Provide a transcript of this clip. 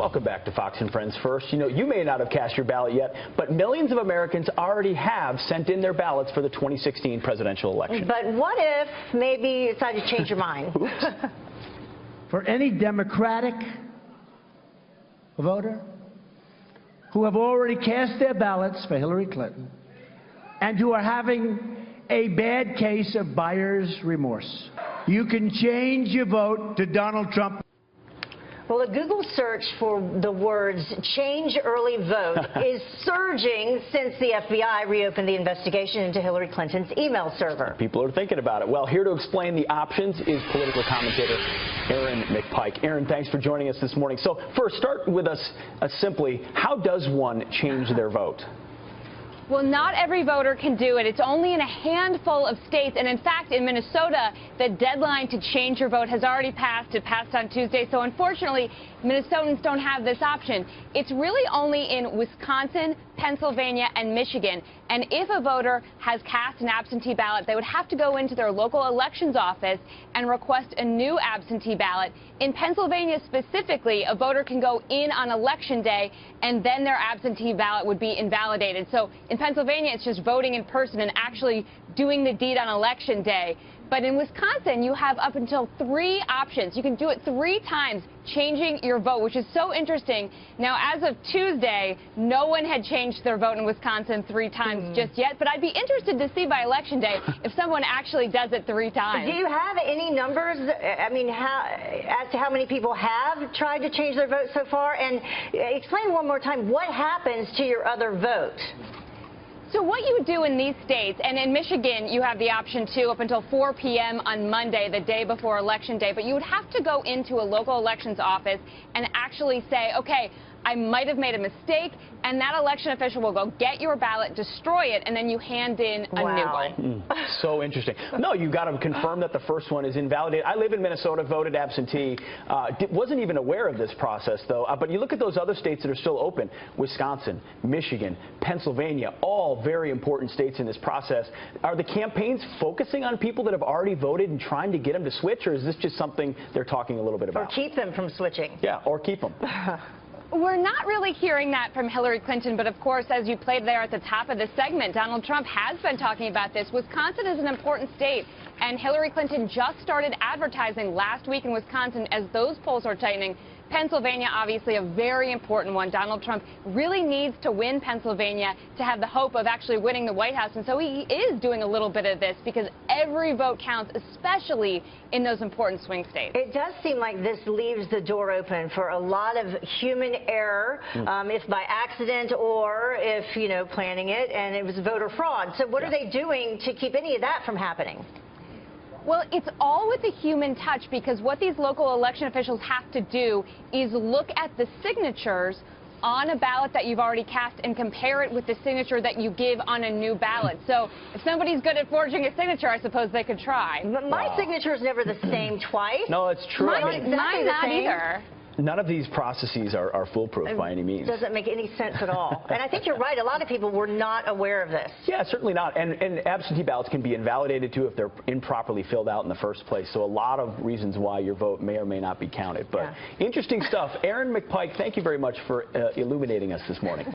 Welcome back to Fox and Friends First. You know, you may not have cast your ballot yet, but millions of Americans already have sent in their ballots for the 2016 presidential election. But what if maybe you decide to change your mind? For any Democratic voter who have already cast their ballots for Hillary Clinton and who are having a bad case of buyer's remorse, you can change your vote to Donald Trump. Well, a Google search for the words change early vote is surging since the FBI reopened the investigation into Hillary Clinton's email server. People are thinking about it. Well, here to explain the options is political commentator Erin McPike. Erin, thanks for joining us this morning. So first, start with us simply. How does one change their vote? Well, not every voter can do it. It's only in a handful of states. And in fact, in Minnesota, the deadline to change your vote has already passed. It passed on Tuesday. So unfortunately, Minnesotans don't have this option. It's really only in Wisconsin, Pennsylvania, and Michigan. And if a voter has cast an absentee ballot, they would have to go into their local elections office and request a new absentee ballot. In Pennsylvania specifically, a voter can go in on Election Day, and then their absentee ballot would be invalidated. So in Pennsylvania, it's just voting in person and actually doing the deed on Election Day. But in Wisconsin, you have up until 3 options. You can do it 3 times, changing your vote, which is so interesting. Now, as of Tuesday, no one had changed their vote in Wisconsin 3 times just yet. But I'd be interested to see by Election Day if someone actually does it 3 times. Do you have any numbers, I mean, as to how many people have tried to change their vote so far? And explain one more time, what happens to your other vote? So what you would do in these states, and in Michigan, you have the option too up until 4 p.m. on Monday, the day before Election Day, but you would have to go into a local elections office and actually say, okay, I might have made a mistake, and that election official will go get your ballot, destroy it, and then you hand in a new one. So interesting. No, you've got to confirm that the first one is invalidated. I live in Minnesota, voted absentee. Wasn't even aware of this process, though. But you look at those other states that are still open, Wisconsin, Michigan, Pennsylvania, all very important states in this process. Are the campaigns focusing on people that have already voted and trying to get them to switch, or is this just something they're talking a little bit about? Or keep them from switching. Yeah, or keep them. We're not really hearing that from Hillary Clinton, but of course, as you played there at the top of the segment, Donald Trump has been talking about this. Wisconsin is an important state, and Hillary Clinton just started advertising last week in Wisconsin as those polls are tightening. Pennsylvania, obviously a very important one. Donald Trump really needs to win Pennsylvania to have the hope of actually winning the White House, and so he is doing a little bit of this because every vote counts, especially in those important swing states. It does seem like this leaves the door open for a lot of human error, if by accident or if, you know, planning it, and it was voter fraud. So what are they doing to keep any of that from happening? Well, it's all with the human touch, because what these local election officials have to do is look at the signatures on a ballot that you've already cast and compare it with the signature that you give on a new ballot. So if somebody's good at forging a signature, I suppose they could try. My signature is never the same twice. No, it's true. Mine not either. None of these processes are foolproof by any means. It doesn't make any sense at all. And I think you're right. A lot of people were not aware of this. Yeah, certainly not. And absentee ballots can be invalidated, too, if they're improperly filled out in the first place. So a lot of reasons why your vote may or may not be counted. But interesting stuff. Erin McPike, thank you very much for illuminating us this morning.